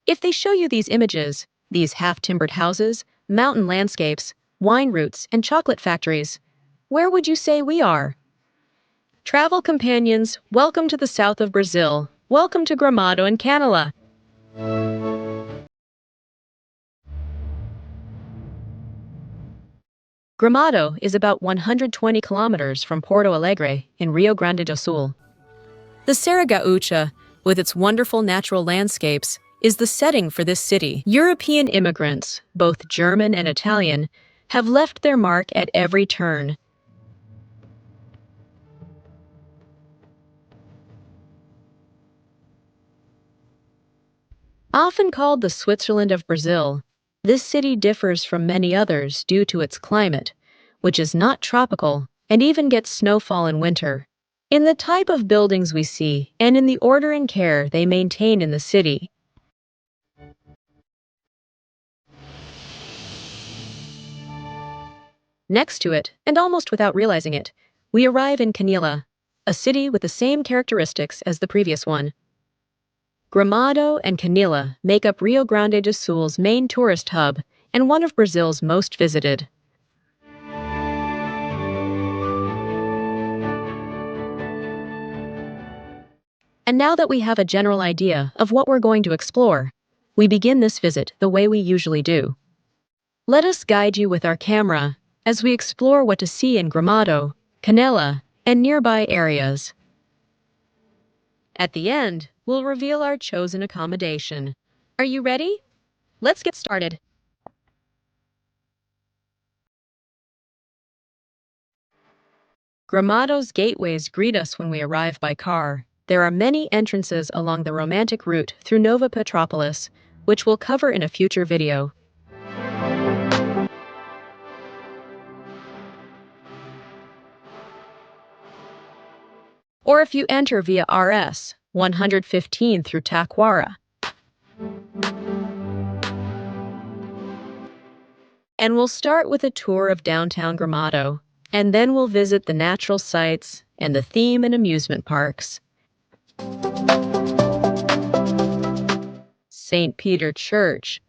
If they show you these images, these half-timbered houses, mountain landscapes, wine routes, and chocolate factories, where would you say we are? Travel companions, welcome to the south of Brazil. Welcome to Gramado and Canela. Gramado is about 120 kilometers from Porto Alegre in Rio Grande do Sul. The Serra Gaúcha, with its wonderful natural landscapes, is the setting for this city. European immigrants, both German and Italian, have left their mark at every turn. Often called the Switzerland of Brazil, this city differs from many others due to its climate, which is not tropical and even gets snowfall in winter. In the type of buildings we see and in the order and care they maintain in the city. Next to it, and almost without realizing it, we arrive in Canela, a city with the same characteristics as the previous one. Gramado and Canela make up Rio Grande do Sul's main tourist hub and one of Brazil's most visited. And now that we have a general idea of what we're going to explore, we begin this visit the way we usually do. Let us guide you with our camera as we explore what to see in Gramado, Canela, and nearby areas. At the end, we'll reveal our chosen accommodation. Are you ready? Let's get started. Gramado's gateways greet us when we arrive by car. There are many entrances along the romantic route through Nova Petropolis, which we'll cover in a future video. Or if you enter via RS 115 through Taquara. And we'll start with a tour of downtown Gramado, and then we'll visit the natural sights and the theme and amusement parks. St. Peter Church.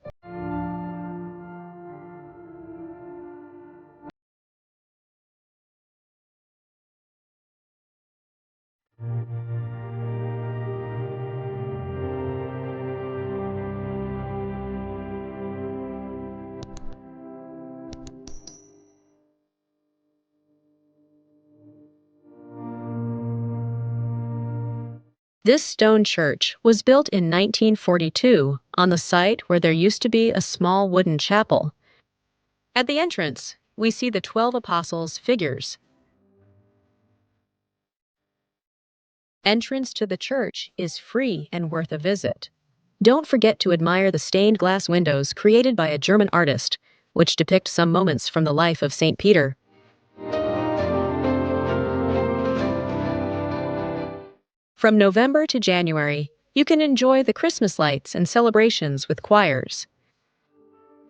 This stone church was built in 1942 on the site where there used to be a small wooden chapel. At the entrance, we see the 12 apostles' figures. Entrance to the church is free and worth a visit. Don't forget to admire the stained glass windows created by a German artist, which depict some moments from the life of St. Peter. From November to January, you can enjoy the Christmas lights and celebrations with choirs.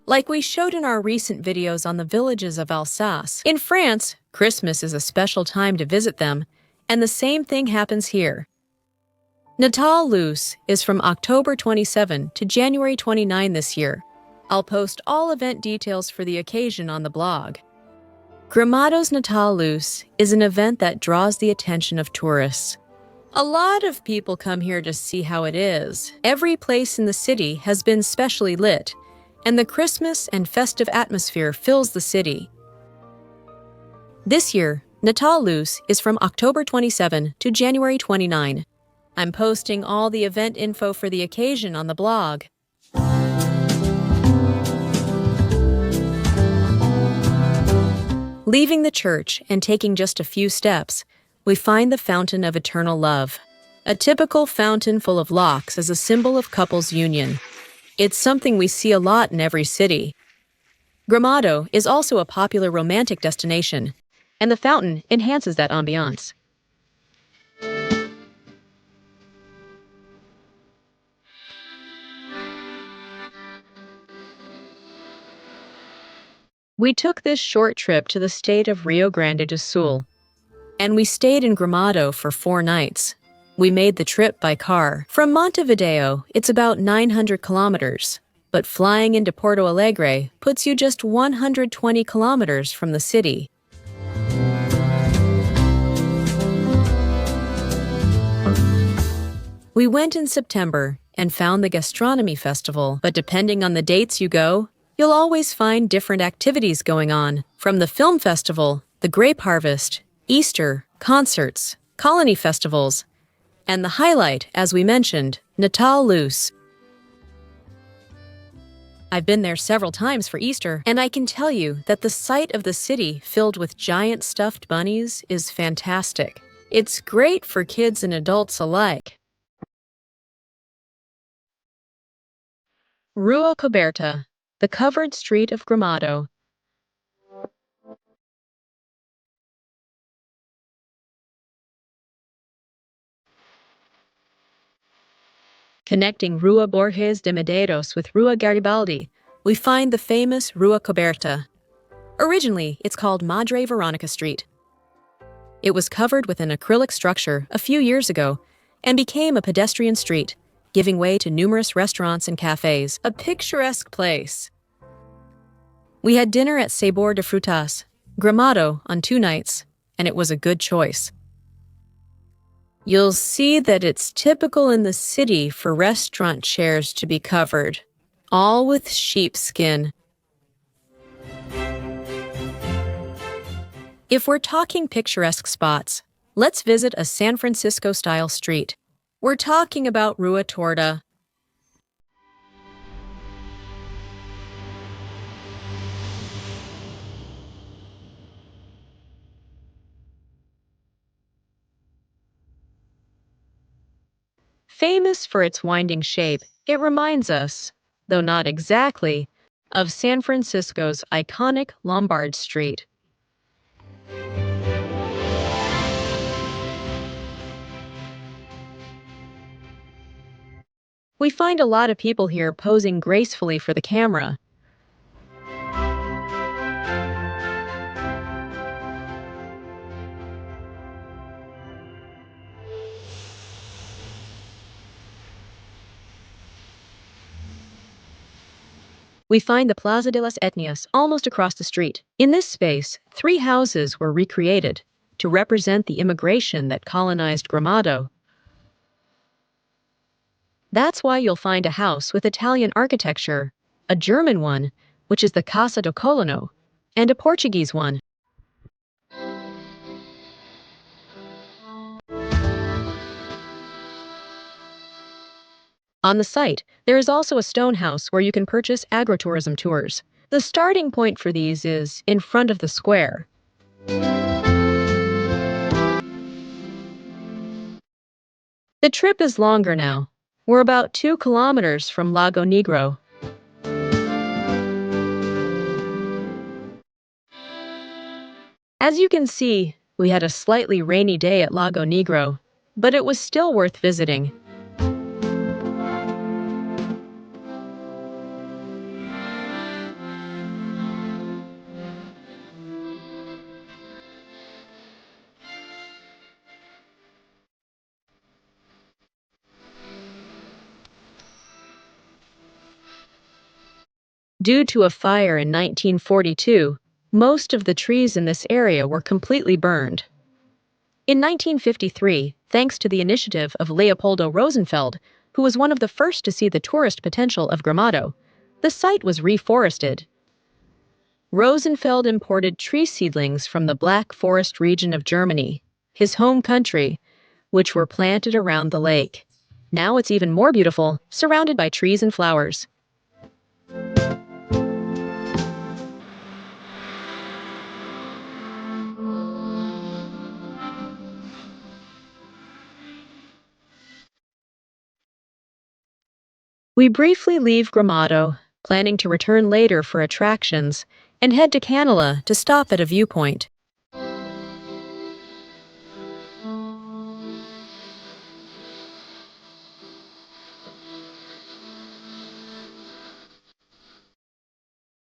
Like we showed in our recent videos on the villages of Alsace, in France, Christmas is a special time to visit them, and the same thing happens here. Natal Luz is from October 27 to January 29 this year. I'll post all event details for the occasion on the blog. Gramado's Natal Luz is an event that draws the attention of tourists. A lot of people come here to see how it is. Every place in the city has been specially lit, and the Christmas and festive atmosphere fills the city. This year, Natal Luz is from October 27 to January 29. I'm posting all the event info for the occasion on the blog. Leaving the church and taking just a few steps, we find the Fountain of Eternal Love. A typical fountain full of locks is a symbol of couples' union. It's something we see a lot in every city. Gramado is also a popular romantic destination, and the fountain enhances that ambiance. We took this short trip to the state of Rio Grande do Sul, and we stayed in Gramado for 4 nights. We made the trip by car. From Montevideo, it's about 900 kilometers, but flying into Porto Alegre puts you just 120 kilometers from the city. We went in September and found the gastronomy festival, but depending on the dates you go, you'll always find different activities going on, from the film festival, the grape harvest, Easter, concerts, colony festivals, and the highlight, as we mentioned, Natal Luz. I've been there several times for Easter, and I can tell you that the sight of the city filled with giant stuffed bunnies is fantastic. It's great for kids and adults alike. Rua Coberta, the covered street of Gramado. Connecting Rua Borges de Medeiros with Rua Garibaldi, we find the famous Rua Coberta. Originally, it's called Madre Veronica Street. It was covered with an acrylic structure a few years ago and became a pedestrian street, giving way to numerous restaurants and cafes, a picturesque place. We had dinner at Sabor de Frutas, Gramado, on 2 nights, and it was a good choice. You'll see that it's typical in the city for restaurant chairs to be covered, all with sheepskin. If we're talking picturesque spots, let's visit a San Francisco-style street. We're talking about Rua Torta. Famous for its winding shape, it reminds us, though not exactly, of San Francisco's iconic Lombard Street. We find a lot of people here posing gracefully for the camera. We find the Plaza de las Etnias almost across the street. In this space, 3 houses were recreated to represent the immigration that colonized Gramado. That's why you'll find a house with Italian architecture, a German one, which is the Casa do Colono, and a Portuguese one. On the site, there is also a stone house where you can purchase agrotourism tours. The starting point for these is in front of the square. The trip is longer now. We're about 2 kilometers from Lago Negro. As you can see, we had a slightly rainy day at Lago Negro, but it was still worth visiting. Due to a fire in 1942, most of the trees in this area were completely burned. In 1953, thanks to the initiative of Leopoldo Rosenfeld, who was one of the first to see the tourist potential of Gramado, the site was reforested. Rosenfeld imported tree seedlings from the Black Forest region of Germany, his home country, which were planted around the lake. Now it's even more beautiful, surrounded by trees and flowers. We briefly leave Gramado, planning to return later for attractions, and head to Canela to stop at a viewpoint.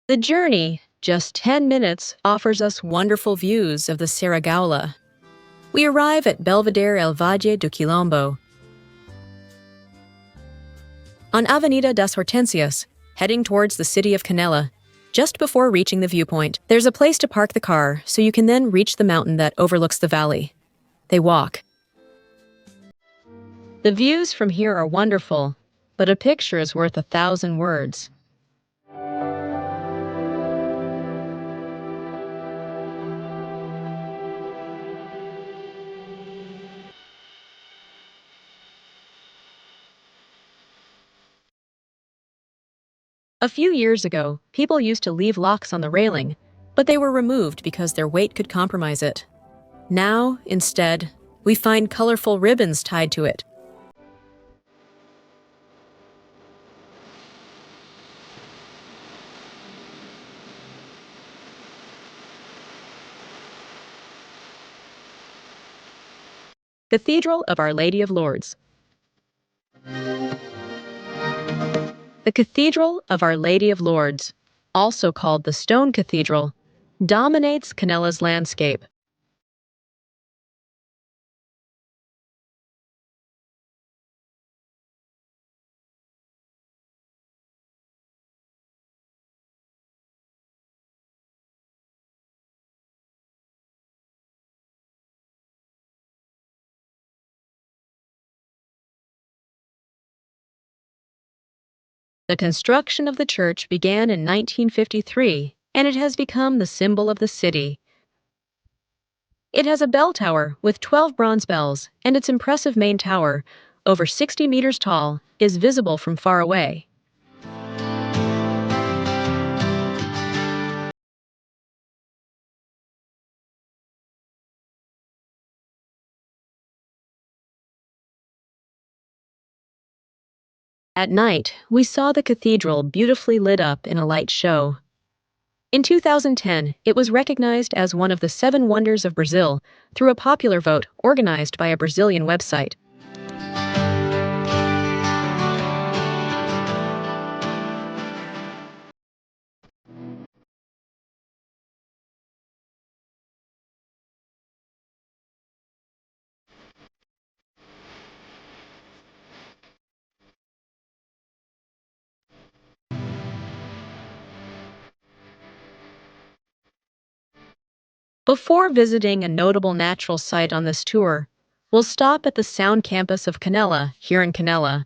The journey, just 10 minutes, offers us wonderful views of the Serra Gaula. We arrive at Belvedere El Valle do Quilombo, on Avenida das Hortensias, heading towards the city of Canela. Just before reaching the viewpoint, there's a place to park the car so you can then reach the mountain that overlooks the valley. They walk. The views from here are wonderful, but a picture is worth 1,000 words. A few years ago, people used to leave locks on the railing, but they were removed because their weight could compromise it. Now, instead, we find colorful ribbons tied to it. Cathedral of Our Lady of Lourdes. The Cathedral of Our Lady of Lourdes, also called the Stone Cathedral, dominates Canela's landscape. The construction of the church began in 1953, and it has become the symbol of the city. It has a bell tower with 12 bronze bells, and its impressive main tower, over 60 meters tall, is visible from far away. At night, we saw the cathedral beautifully lit up in a light show. In 2010, it was recognized as one of the 7 wonders of Brazil through a popular vote organized by a Brazilian website. Before visiting a notable natural site on this tour, we'll stop at the Sound campus of Canela here in Canela.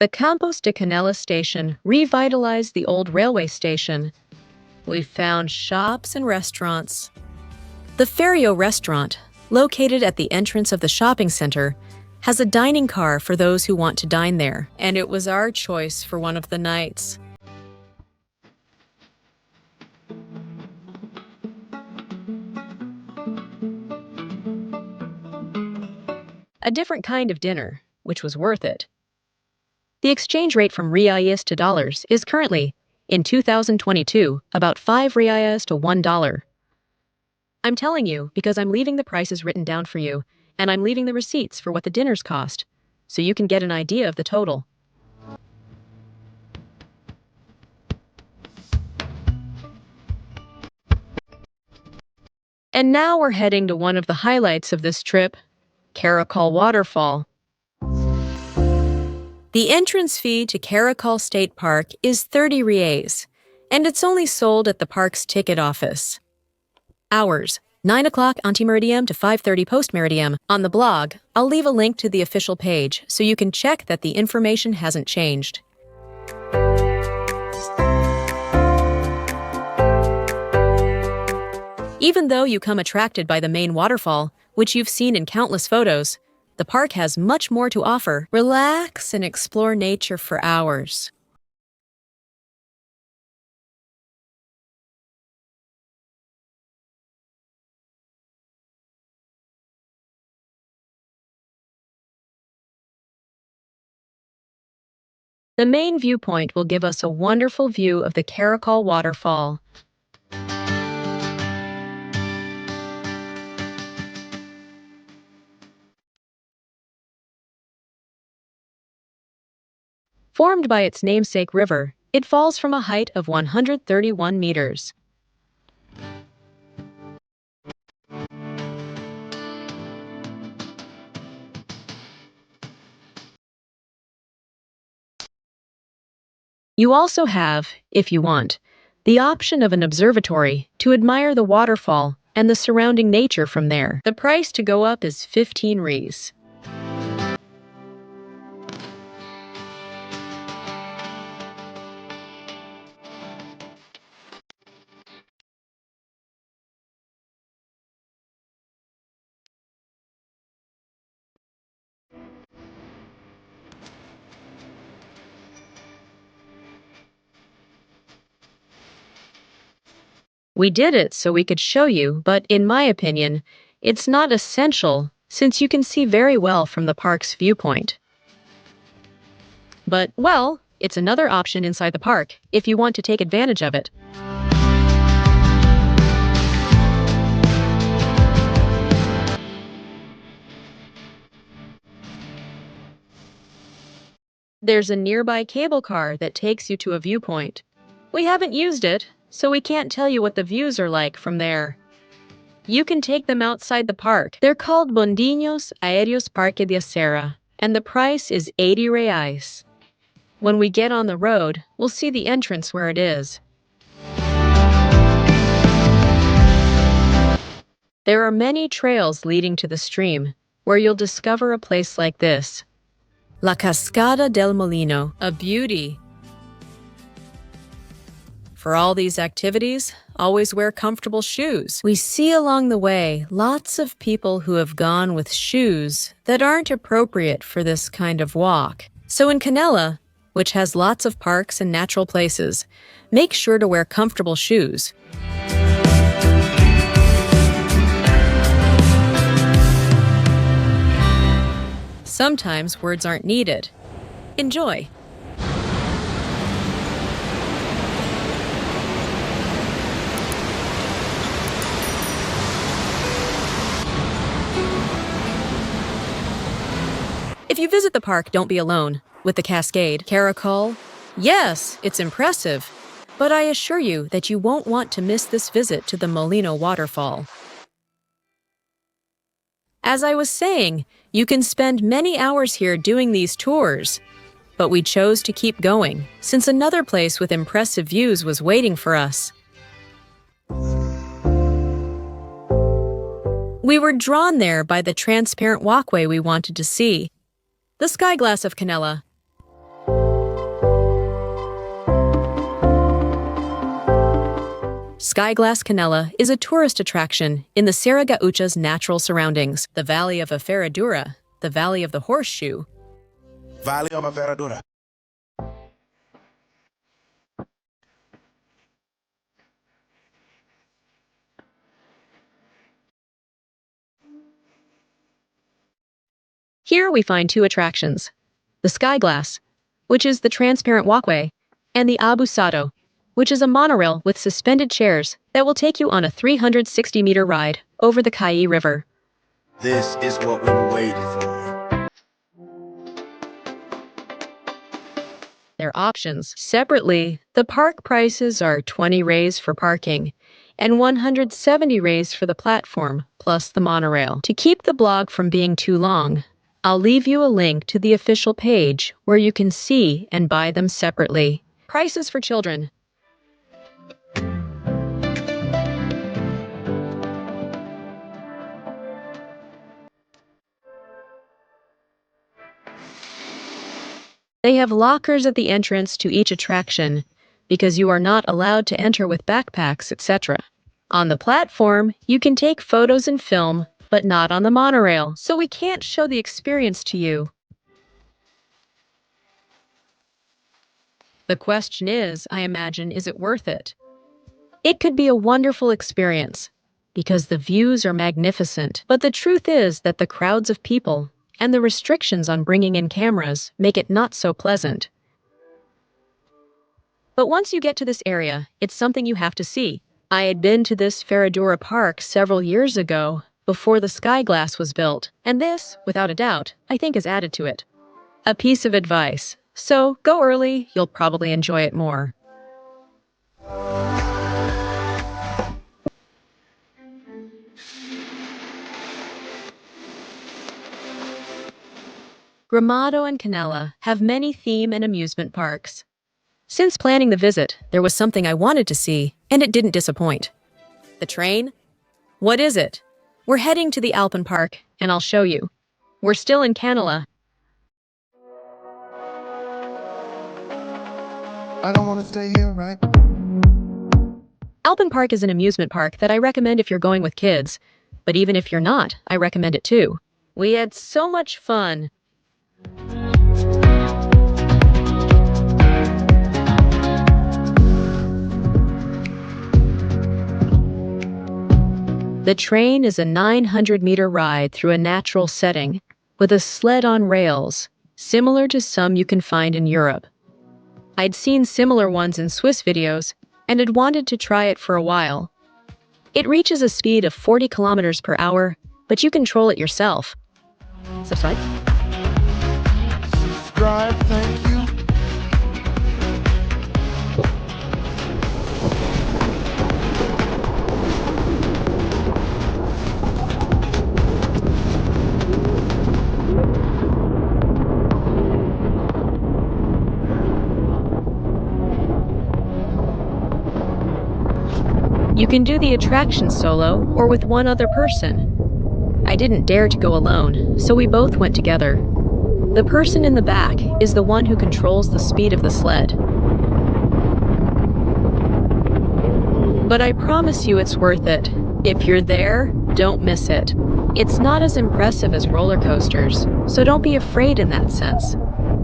The Campos de Canela station revitalized the old railway station. We found shops and restaurants. The Ferradura restaurant, located at the entrance of the shopping center, has a dining car for those who want to dine there, and it was our choice for one of the nights. A different kind of dinner, which was worth it. The exchange rate from reais to dollars is currently, in 2022, about 5 reais to $1. I'm telling you because I'm leaving the prices written down for you, and I'm leaving the receipts for what the dinners cost, so you can get an idea of the total. And now we're heading to one of the highlights of this trip, Caracol Waterfall. The entrance fee to Caracol State Park is 30 reais, and it's only sold at the park's ticket office. Hours: 9 o'clock ante-meridiem to 5:30 post-meridiem. On the blog, I'll leave a link to the official page so you can check that the information hasn't changed. Even though you come attracted by the main waterfall, which you've seen in countless photos, the park has much more to offer. Relax and explore nature for hours. The main viewpoint will give us a wonderful view of the Caracol Waterfall. Formed by its namesake river, it falls from a height of 131 meters. You also have, if you want, the option of an observatory to admire the waterfall and the surrounding nature from there. The price to go up is 15 reais. We did it so we could show you, but in my opinion, it's not essential since you can see very well from the park's viewpoint. But, well, it's another option inside the park if you want to take advantage of it. There's a nearby cable car that takes you to a viewpoint. We haven't used it, so we can't tell you what the views are like from there. You can take them outside the park. They're called Bondinhos Aéreos Parque de Serra, and the price is 80 reais. When we get on the road, we'll see the entrance where it is. There are many trails leading to the stream, where you'll discover a place like this. La Cascada del Molino, a beauty. For all these activities, always wear comfortable shoes. We see along the way lots of people who have gone with shoes that aren't appropriate for this kind of walk. So in Canela, which has lots of parks and natural places, make sure to wear comfortable shoes. Sometimes words aren't needed. Enjoy. If you visit the park, don't be alone. With the cascade, Caracol, yes, it's impressive, but I assure you that you won't want to miss this visit to the Molino waterfall. As I was saying, you can spend many hours here doing these tours, but we chose to keep going since another place with impressive views was waiting for us. We were drawn there by the transparent walkway we wanted to see. The Skyglass of Canela. Skyglass Canela is a tourist attraction in the Serra Gaúcha's natural surroundings, the Valley of a Ferradura, the Valley of the Horseshoe. Valley of a Ferradura. Here we find two attractions, the Skyglass, which is the transparent walkway, and the Abusado, which is a monorail with suspended chairs that will take you on a 360-meter ride over the Cai River. This is what we were waiting for. Their options. Separately, the park prices are 20 reais for parking and 170 reais for the platform, plus the monorail. To keep the blog from being too long, I'll leave you a link to the official page where you can see and buy them separately. Prices for children. They have lockers at the entrance to each attraction because you are not allowed to enter with backpacks, etc. On the platform, you can take photos and film, but not on the monorail, so we can't show the experience to you. The question is, I imagine, is it worth it? It could be a wonderful experience because the views are magnificent, but the truth is that the crowds of people and the restrictions on bringing in cameras make it not so pleasant. But once you get to this area, it's something you have to see. I had been to this Ferradura park several years ago, before the Skyglass was built, and this, without a doubt, I think is added to it. A piece of advice: So go early, you'll probably enjoy it more. Gramado and Canela have many theme and amusement parks. Since planning the visit, there was something I wanted to see, and it didn't disappoint. The train? What is it? We're heading to the Alpenpark, and I'll show you. We're still in Canela. I don't want to stay here, right? Alpenpark is an amusement park that I recommend if you're going with kids, but even if you're not, I recommend it too. We had so much fun. The train is a 900-meter ride through a natural setting with a sled on rails, similar to some you can find in Europe. I'd seen similar ones in Swiss videos and had wanted to try it for a while. It reaches a speed of 40 kilometers per hour, but you control it yourself. Subscribe. Subscribe, thank you. You can do the attraction solo or with one other person. I didn't dare to go alone, so we both went together. The person in the back is the one who controls the speed of the sled. But I promise you it's worth it. If you're there, don't miss it. It's not as impressive as roller coasters, so don't be afraid in that sense.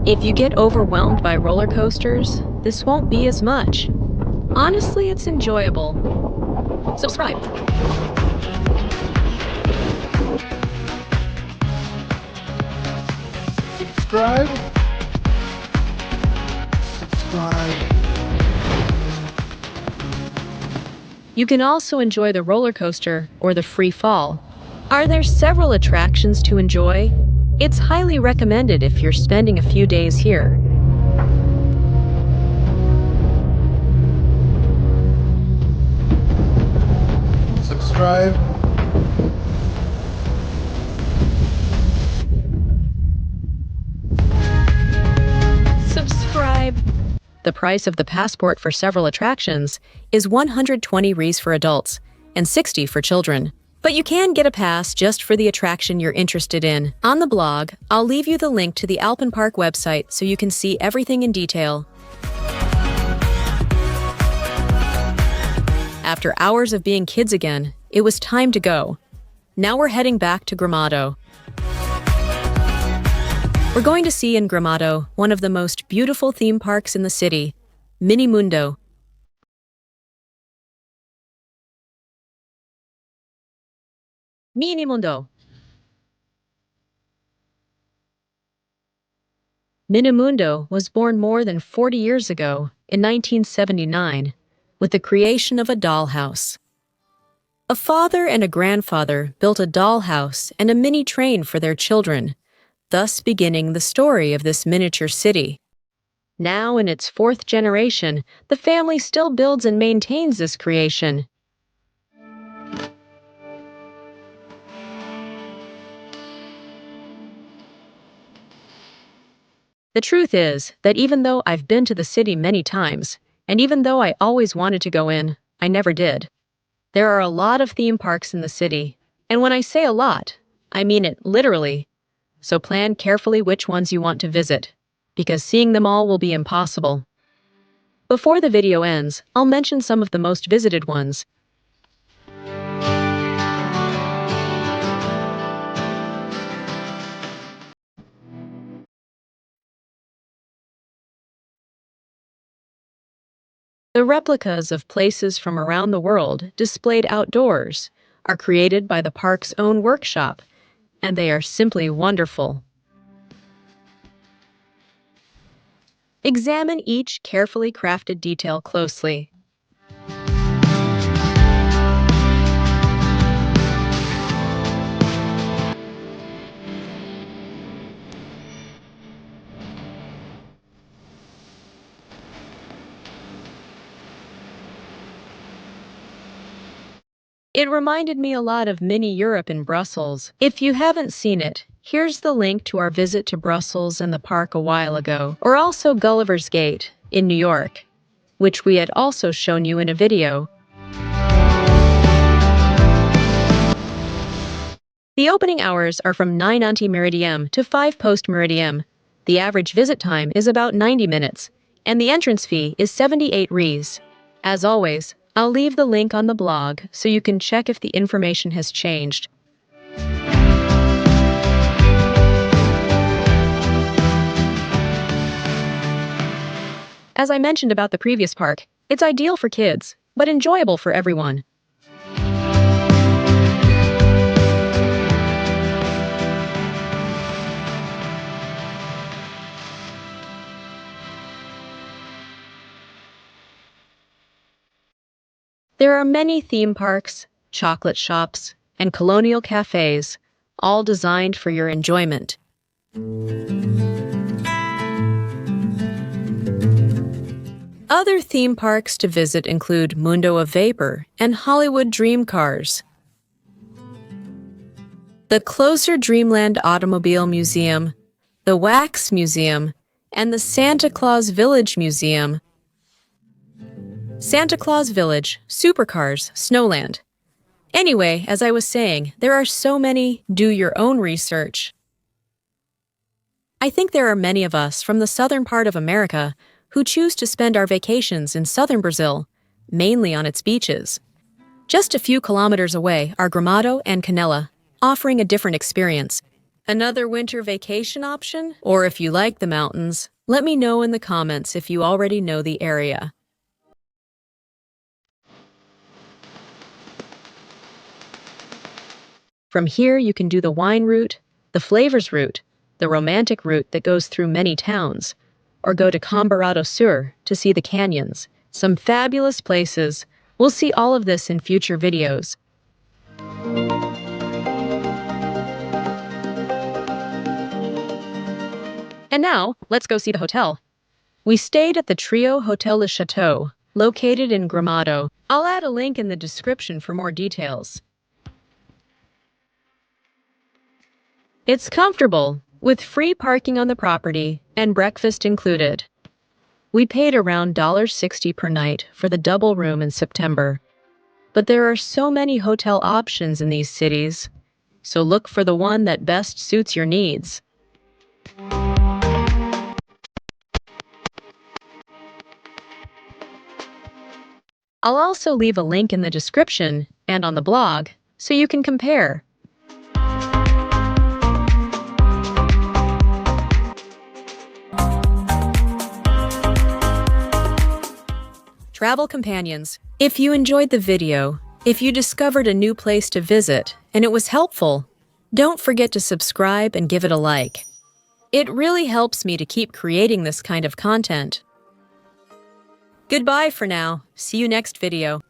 If you get overwhelmed by roller coasters, this won't be as much. Honestly, it's enjoyable. Subscribe. Subscribe. Subscribe. You can also enjoy the roller coaster or the free fall. Are there several attractions to enjoy? It's highly recommended if you're spending a few days here. Subscribe. Subscribe. The price of the passport for several attractions is 120 Rs for adults and 60 for children. But you can get a pass just for the attraction you're interested in. On the blog, I'll leave you the link to the Alpenpark website so you can see everything in detail. After hours of being kids again, it was time to go. Now we're heading back to Gramado. We're going to see in Gramado one of the most beautiful theme parks in the city, Minimundo. Minimundo. Minimundo was born more than 40 years ago, in 1979, with the creation of a dollhouse. A father and a grandfather built a dollhouse and a mini train for their children, thus beginning the story of this miniature city. Now, in its fourth generation, the family still builds and maintains this creation. The truth is that even though I've been to the city many times, and even though I always wanted to go in, I never did. There are a lot of theme parks in the city, and when I say a lot, I mean it literally. So plan carefully which ones you want to visit, because seeing them all will be impossible. Before the video ends, I'll mention some of the most visited ones. The replicas of places from around the world displayed outdoors are created by the park's own workshop, and they are simply wonderful. Examine each carefully crafted detail closely. It reminded me a lot of mini Europe in Brussels. If you haven't seen it, here's the link to our visit to Brussels and the park a while ago, or also Gulliver's Gate in New York, which we had also shown you in a video. The opening hours are from 9 ante-meridiem to 5 post-meridiem. The average visit time is about 90 minutes, and the entrance fee is 78 Rs. As always, I'll leave the link on the blog so you can check if the information has changed. As I mentioned about the previous park, it's ideal for kids, but enjoyable for everyone. There are many theme parks, chocolate shops, and colonial cafes, all designed for your enjoyment. Other theme parks to visit include Mundo of Vapor and Hollywood Dream Cars. The Closer Dreamland Automobile Museum, the Wax Museum, and the Santa Claus Village Museum. Santa Claus Village, Supercars, Snowland. Anyway, as I was saying, there are so many, do your own research. I think there are many of us from the southern part of America who choose to spend our vacations in southern Brazil, mainly on its beaches. Just a few kilometers away are Gramado and Canela, offering a different experience. Another winter vacation option? Or if you like the mountains, let me know in the comments if you already know the area. From here, you can do the wine route, the flavors route, the romantic route that goes through many towns, or go to Cambarado Sur to see the canyons. Some fabulous places. We'll see all of this in future videos. And now, let's go see the hotel. We stayed at the Trio Hotel Le Chateau, located in Gramado. I'll add a link in the description for more details. It's comfortable, with free parking on the property and breakfast included. We paid around $60 per night for the double room in September. But there are so many hotel options in these cities, so look for the one that best suits your needs. I'll also leave a link in the description and on the blog so you can compare. Travel companions, if you enjoyed the video, if you discovered a new place to visit and it was helpful, don't forget to subscribe and give it a like. It really helps me to keep creating this kind of content. Goodbye for now. See you next video.